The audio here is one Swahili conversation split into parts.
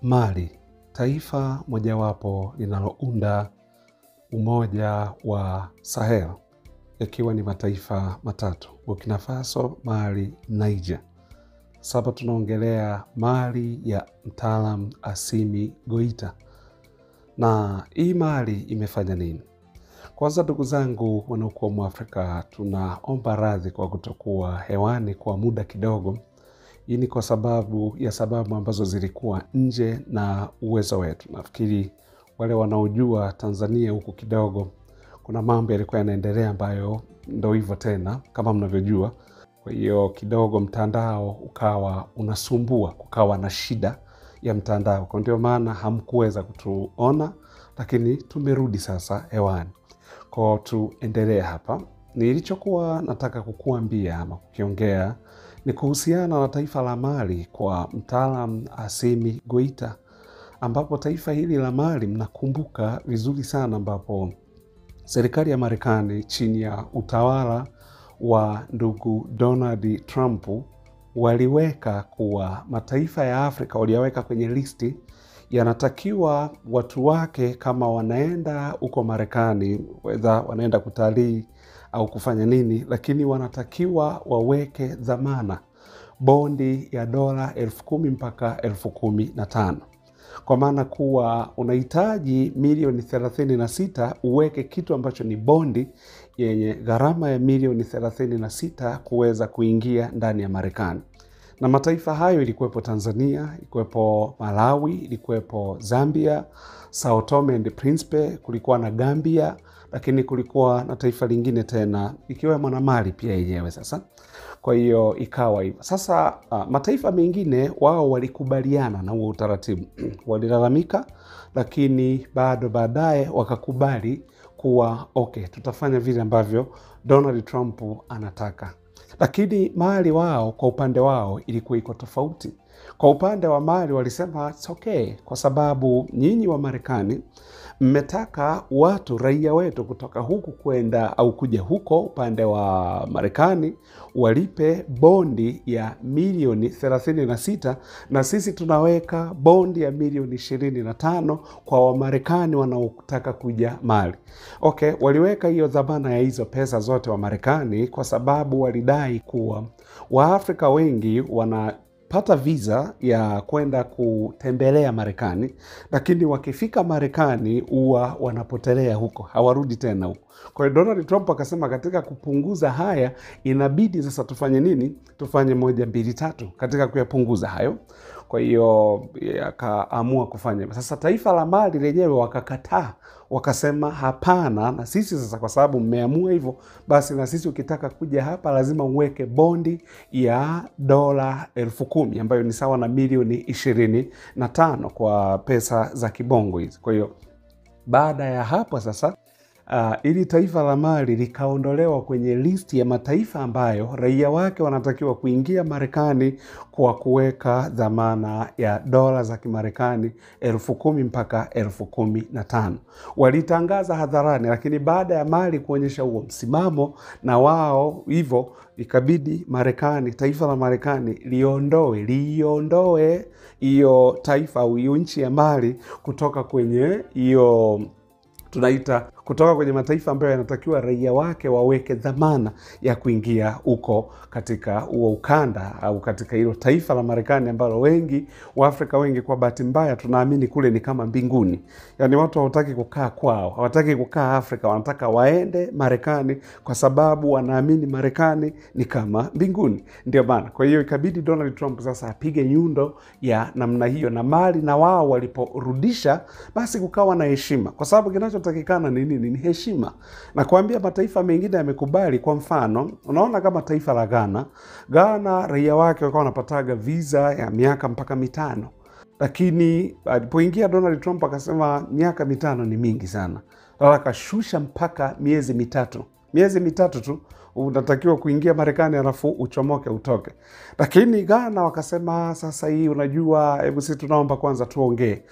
Mali, taifa mojawapo linalounda umoja wa Sahel, yakiwa ni mataifa matatu: Burkina Faso, Mali, Niger. Sasa tunaongelea Mali ya mtaalam Assimi Goita. Na hii Mali imefanya nini? Kwanza ndugu zangu wanaokuwa Mwafrika, tunaomba radhi kwa kutokuwa hewani kwa muda kidogo. Hii ni kwa sababu ambazo zilikuwa nje na uwezo wetu. Nafikiri wale wanaojua Tanzania huku kidogo, kuna mambo yalikuwa yanaendelea ambayo ndio hivyo tena kama mnavyojua. Kwa hiyo kidogo mtandao ukawa unasumbua, kukawa na shida ya mtandao. Kwa ndio maana hamkuweza kutuona, lakini tumerudi sasa hewani. Kwa tuendelee hapa. Nilichokuwa nataka kukuambia ama kukiongea ni kuhusiana na taifa la Mali kwa mtaalam Assimi Goita, ambapo taifa hili la Mali mnakumbuka vizuri sana, ambapo serikali ya Marekani chini ya utawala wa ndugu Donald Trump waliweka kuwa mataifa ya Afrika, waliweka kwenye listi, yanatakiwa watu wake kama wanaenda huko Marekani, whether wanaenda kutalii au kufanya nini, lakini wanatakiwa waweke dhamana bondi ya dola 10,000 mpaka 15,000. Kwa maana kuwa unahitaji milioni 36 uweke kitu ambacho ni bondi yenye gharama ya milioni 36 kuweza kuingia ndani ya Marekani. Na mataifa hayo ilikuwepo Tanzania, ilikuwepo Malawi, ilikuwepo Zambia, Sao Tome and Principe, kulikuwa na Gambia, lakini kulikuwa na taifa lingine tena ikiwemo na Mali pia yenyewe sasa. Kwa hiyo ikawa hivyo. Sasa mataifa mengine wao walikubaliana na huo utaratibu. Walilalamika, lakini bado baadaye wakakubali kuwa okay, tutafanya vile ambavyo Donald Trump anataka. Lakini Mali wao kwa upande wao ilikuwa iko tofauti. Kwa upande wa Mali walisema it's okay, kwa sababu nyinyi wa Marekani mmetaka watu raia wetu kutoka huku kwenda au kuja huko upande wa Marekani walipe bondi ya milioni 36, na sisi tunaweka bondi ya milioni 25 kwa Wamarekani wanaotaka kuja Mali. Okay, waliweka hiyo dhamana ya hizo pesa zote wa Marekani kwa sababu walidai kuwa Waafrika wengi wanapata visa ya kwenda kutembelea Marekani, lakini wakifika Marekani huwa wanapotelea huko, hawarudi tena huko. Kwa hiyo Donald Trump akasema katika kupunguza haya inabidi sasa tufanye nini? Tufanye 1, 2, 3 katika kuyapunguza hayo. Kwa hiyo akaamua kufanya. Sasa taifa la Mali lenyewe wakakataa, wakasema hapana, na sisi sasa kwa sababu mmeamua hivyo, basi na sisi ukitaka kuja hapa lazima uweke bondi ya dola 10,000 ambayo ni sawa na milioni 25 kwa pesa za kibongo hizi. Kwa hiyo baada ya hapo sasa ili taifa la Mali likaondolewa kwenye listi ya mataifa ambayo raia wake wanatakiwa kuingia Marekani kwa kuweka dhamana ya dola za Kimarekani 10,000 mpaka 15,000. Walitangaza hadharani, lakini baada ya Mali kuonyesha huo msimamo na wao hivyo, ikabidi Marekani, taifa la Marekani liondoe hiyo taifa au hiyo nchi ya Mali kutoka kwenye hiyo tunaita kutoka kwenye mataifa ambayo yanatakiwa raia wake waweke dhamana ya kuingia huko katika huo ukanda au katika hilo taifa la Marekani ambalo wengi Waafrika wengi kwa bahati mbaya tunaamini kule ni kama mbinguni. Yaani watu hawataki kukaa kwao, hawataki kukaa Afrika, wanataka waende Marekani kwa sababu wanaamini Marekani ni kama mbinguni. Ndio maana. Kwa hiyo ikabidi Donald Trump sasa apige nyundo ya namna hiyo, na Mali na wao waliporudisha basi kukawa na heshima. Kwa sababu kinachotakikana ni nini? Ni heshima. Na kuambia mataifa mengine yamekubali. Kwa mfano, unaona kama taifa la Ghana raia wake wakawa wanapataga visa ya miaka mpaka 5. Lakini alipoingia Donald Trump akasema miaka 5 ni mingi sana. Sasa akashusha mpaka miezi 3. Miezi 3 tu unatakiwa kuingia Marekani alafu uchomoke utoke. Lakini Ghana wakasema sasa hii unajua, hebu sisi tunaomba kwanza tuongee.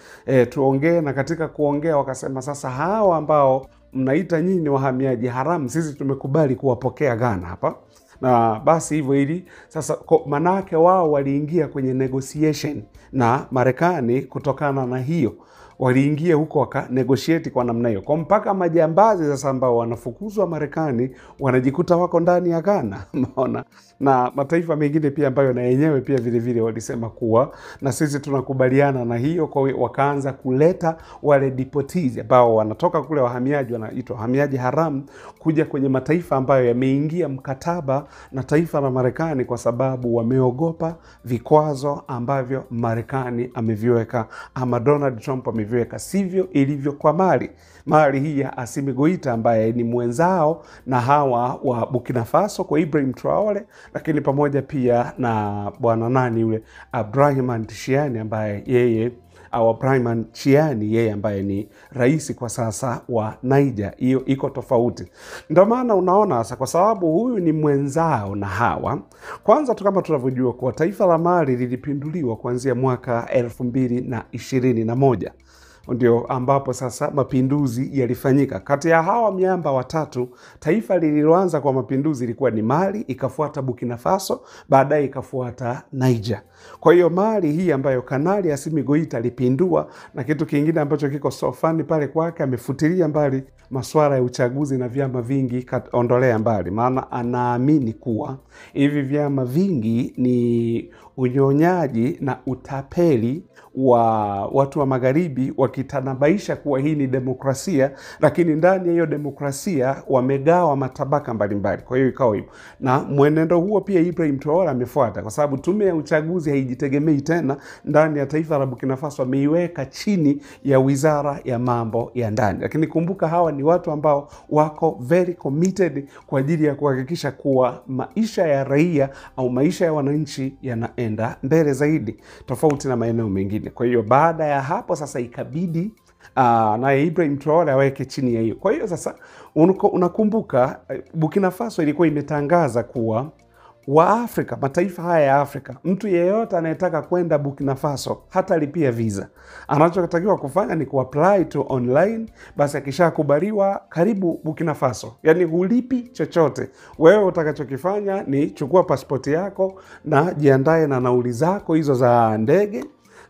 Tuongee, na katika kuongea wakasema sasa hawa ambao mnaita nyinyi wahamiaji haramu, sisi tumekubali kuwapokea Ghana hapa. Na basi hivyo ili sasa manake wao waliingia kwenye negotiation na Marekani. Kutokana na hiyo waliingia huko waka negotiate kwa namna hiyo, kwa mpaka majambazi sasa ambao wanafukuzwa Marekani wanajikuta wako ndani ya Ghana. Unaona, na mataifa mengine pia ambayo na yenyewe pia vile vile walisema kuwa na sisi tunakubaliana na hiyo. Kwa hiyo wakaanza kuleta wale deportees ambao wanatoka kule, wahamiaji wanaitwa wahamiaji haramu, kuja kwenye mataifa ambayo yameingia mkataba na taifa la Marekani, kwa sababu wameogopa vikwazo ambavyo Marekani ameviweka ama Donald Trump ameviweka. Sivyo ilivyo kwa Mali hii ya Assimi Goita ambaye ni mwenzao na hawa wa Burkina Faso kwa Ibrahim Traore, lakini pamoja pia na bwana nani yule Abdrahman Tiani ambaye yeye Abdrahman Tiani yeye ambaye ni rais kwa sasa wa Niger. Hiyo iko tofauti. Ndio maana unaona sasa, kwa sababu huyu ni mwenzao na hawa, kwanza tu kama tunavyojua kwa taifa la Mali lilipinduliwa kuanzia mwaka 2021. Ndio ambapo sasa mapinduzi yalifanyika. Kati ya hawa miamba watatu, taifa lililoanza kwa mapinduzi ilikuwa ni Mali, ikafuata Burkina Faso, baadaye ikafuata Niger. Kwa hiyo Mali hii ambayo Kanali Assimi Goita alipindua, na kitu kingine ambacho kiko sofani pale kwake, amefutilia mbali masuala ya uchaguzi na vyama vingi, ondolea mbali, maana anaamini kuwa hivi vyama vingi ni unyonyaji na utapeli wa watu wa magharibi, wakitanabaisha kuwa hii ni demokrasia, lakini ndani ya hiyo demokrasia wamegawa matabaka mbalimbali. Kwa hiyo ikawa hivyo, na mwenendo huo pia Ibrahim Traore amefuata, kwa sababu tume ya uchaguzi haijitegemei tena ndani ya taifa la Burkina Faso, ameiweka chini ya wizara ya mambo ya ndani. Lakini kumbuka, hawa ni watu ambao wako very committed kwa ajili ya kuhakikisha kuwa maisha ya raia au maisha ya wananchi yanaenda mbele zaidi, tofauti na maeneo mengine. Kwa hiyo baada ya hapo sasa ikabidi na Ibrahim Traore aweke chini ya hiyo. Kwa hiyo sasa unakumbuka Burkina Faso ilikuwa imetangaza kuwa Waafrika, mataifa haya ya Afrika, mtu yeyote anayetaka kwenda Burkina Faso hata lipia visa. Anachotakiwa kufanya ni kuapply to online, basi akishakubaliwa karibu Burkina Faso. Yaani hulipi chochote. Wewe utakachokifanya ni chukua pasipoti yako na jiandae na nauli zako hizo za ndege,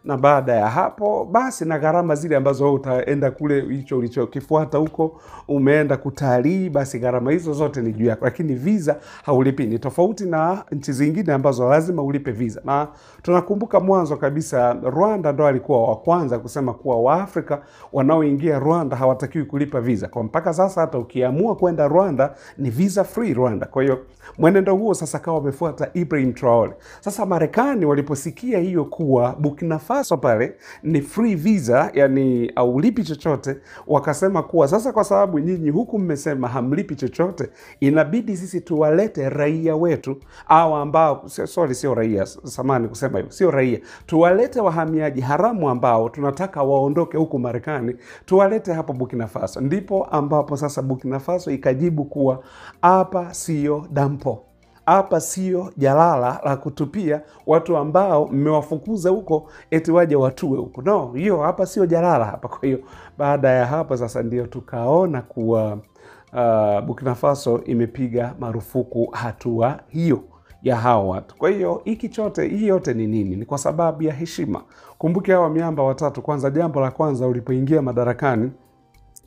na baada ya hapo basi na gharama zile ambazo wewe utaenda kule, hicho ulichokifuata huko, umeenda kutalii, basi gharama hizo zote ni juu yako, lakini visa haulipi. Ni tofauti na nchi zingine ambazo lazima ulipe visa. Na tunakumbuka mwanzo kabisa Rwanda ndo alikuwa wa kwanza kusema kuwa Waafrika wanaoingia Rwanda hawatakiwi kulipa visa. Kwa mpaka sasa hata ukiamua kwenda Rwanda ni visa free Rwanda. Kwa hiyo mwenendo huo sasa kawa wamefuata Ibrahim Traore. Sasa Marekani waliposikia hiyo kuwa Burkina Faso pale ni free visa, yani haulipi chochote, wakasema kuwa sasa kwa sababu nyinyi huku mmesema hamlipi chochote, inabidi sisi tuwalete raia wetu, au ambao sio raia, samani kusema hivyo, sio raia, tuwalete wahamiaji haramu ambao tunataka waondoke huku Marekani, tuwalete hapo Burkina Faso. Ndipo ambapo sasa Burkina Faso ikajibu kuwa hapa sio dampo, hapa sio jalala la kutupia watu ambao mmewafukuza huko eti waje watue huko. No, hiyo hapa sio jalala hapa. Kwa hiyo baada ya hapo sasa ndio tukaona kuwa Burkina Faso imepiga marufuku hatua hiyo ya hao watu. Kwa hiyo hii yote ni nini? Ni kwa sababu ya heshima. Kumbuke hawa miamba watatu, kwanza, jambo la kwanza, ulipoingia madarakani,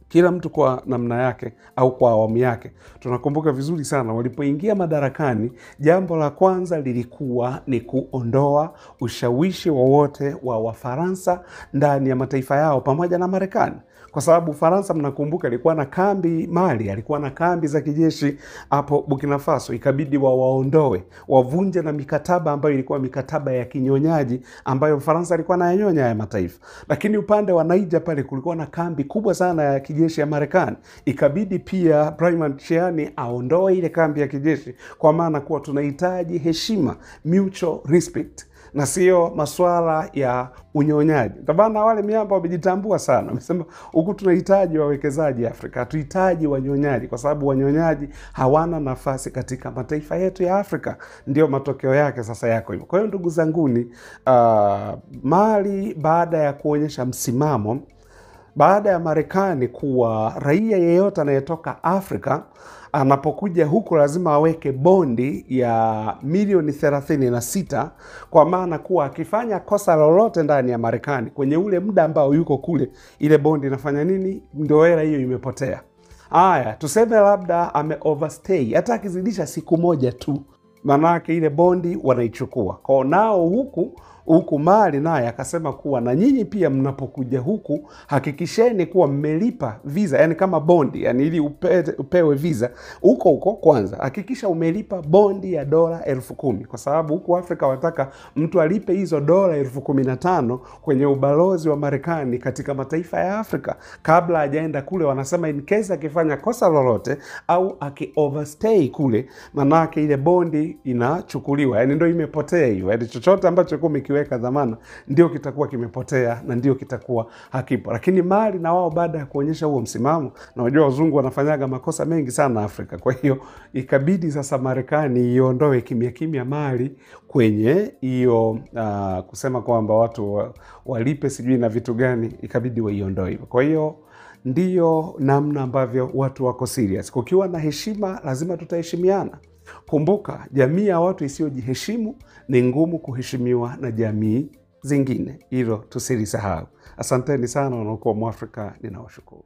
kila mtu kwa namna yake au kwa awamu yake. Tunakumbuka vizuri sana walipoingia madarakani, jambo la kwanza lilikuwa ni kuondoa ushawishi wowote wa Wafaransa ndani ya mataifa yao pamoja na Marekani. Kwa sababu Faransa, mnakumbuka, ilikuwa na kambi Mali, alikuwa na kambi za kijeshi hapo Burkina Faso. Ikabidi waondoe, wavunje na mikataba ambayo ilikuwa mikataba ya kinyonyaji ambayo Faransa alikuwa anayanyonya ya mataifa. Lakini upande wa Niger pale kulikuwa na kambi kubwa sana ya kijeshi ya Marekani. Ikabidi pia Abdrahman Tiani aondoe ile kambi ya kijeshi, kwa maana kuwa tunahitaji heshima, mutual respect, na sio masuala ya unyonyaji. Tabana wale miamba wamejitambua sana. Wamesema huku tunahitaji wawekezaji Afrika, hatuhitaji wanyonyaji, kwa sababu wanyonyaji hawana nafasi katika mataifa yetu ya Afrika. Ndio matokeo yake sasa yako hivyo. Kwa hiyo ndugu zanguni, Mali baada ya kuonyesha msimamo baada ya Marekani kuwa raia yeyote anayetoka Afrika anapokuja huku lazima aweke bondi ya milioni 36, kwa maana kuwa akifanya kosa lolote ndani ya Marekani kwenye ule muda ambao yuko kule, ile bondi inafanya nini? Ndio hela hiyo imepotea. Aya, tuseme labda ame overstay, hata akizidisha siku moja tu, manake ile bondi wanaichukua. Kwa nao huku Mali naye akasema kuwa na nyinyi pia mnapokuja huku hakikisheni kuwa mmelipa visa, yani kama bondi, yani ili upewe visa huko kwanza hakikisha umelipa bondi ya dola 10,000, kwa sababu huku Afrika wataka mtu alipe hizo dola 15,000 kwenye ubalozi wa Marekani katika mataifa ya Afrika kabla hajaenda kule. Wanasema in case akifanya kosa lolote au aki overstay kule, manake ile bondi inachukuliwa, yani ndio imepotea hiyo, yani chochote ambacho kiweka dhamana ndio kitakuwa kimepotea na ndio kitakuwa hakipo. Lakini Mali na wao baada ya kuonyesha huo msimamo, na unajua wazungu wanafanyaga makosa mengi sana Afrika, kwa hiyo ikabidi sasa Marekani iondoe kimya kimya Mali kwenye hiyo kusema kwamba watu walipe sijui na vitu gani, ikabidi waiondoe hivyo. Kwa hiyo ndiyo namna ambavyo watu wako serious. Kukiwa na heshima lazima tutaheshimiana. Kumbuka, jamii ya watu isiyojiheshimu ni ngumu kuheshimiwa na jamii zingine. Hilo tusilisahau. Asanteni sana wanaokuwa Mwafrika, ninawashukuru.